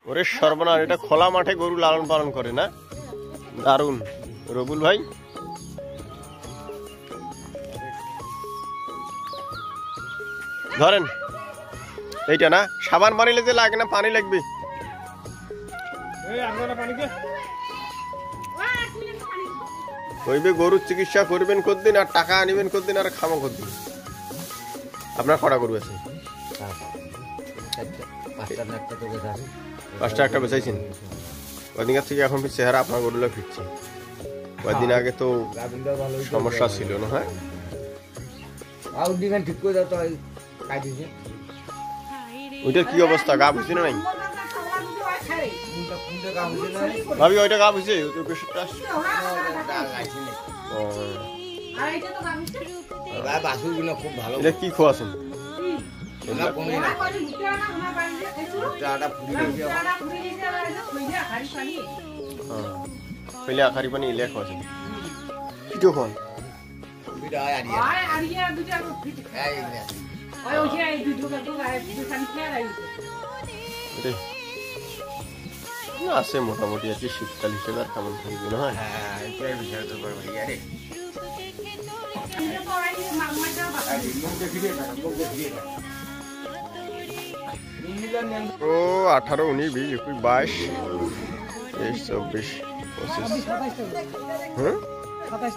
ওরে সর্বনাশ, এটা খোলা মাঠে গরু লালন পালন করে না? দারুন রবুল ভাই। ধরেন এইটা না, সাবান মারিলে যে লাগে না, পানি লাগবে। কইবে গরুর চিকিৎসা করবেন কতদিন, আর টাকা আনিবেন কতদিন, আর খামো কতদিন। আপনার কটা গরু আছে? পাঁচটা, একটা বেচাইছেন। কদিন থেকে এখন চেহারা আপনার গরুগুলো ফিরছে। কয়েকদিন আগে তো সমস্যা ছিল না? হ্যাঁ, ওইটার কি অবস্থা? গা বুঝছি না নাই ভাবি? ওইটা গা বুঝছে? কি খোয়াছেন? আখারি পানি ইলে খোয়াছেন কিছু খন? আছে মোটামুটি আর কি, শীতকাল হিসেবে আর কেমন থাকবে না? ও 18, 19, 20, 21, 22, 23, 24, 25,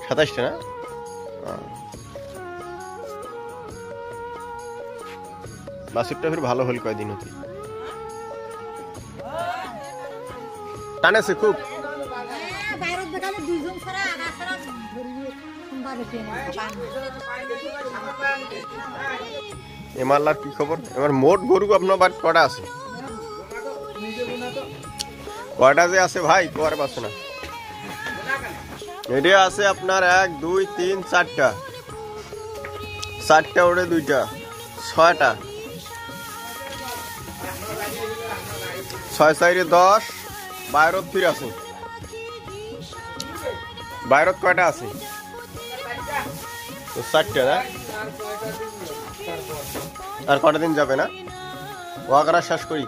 27টা না? বাছুরটা ফের ভালো হল কয়দিন হতে। টানেছে খুব। এমাল্লার কি খবর? এবার মোট গরু আপনার বাড়ি কটা আছে? কয়টা যে আছে ভাই কোয়ার পাচ্ছে না। এটা আছে আপনার 1, 2, 3, 4টা, 4টা ওরে 2টা, 6টা, 6, 4, 10, বাইরত ফির আছে। বাইরত কয়টা আছে? 4টা না? আর কটা দিন যাবে না? ওয়াগরা শেষ করি।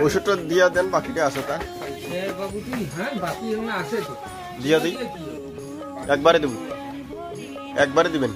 ওষুধটা দিয়া দেন, বাকিটা আছে তা দিয়া দিই। একবারে দেব, একবারে দিবেন।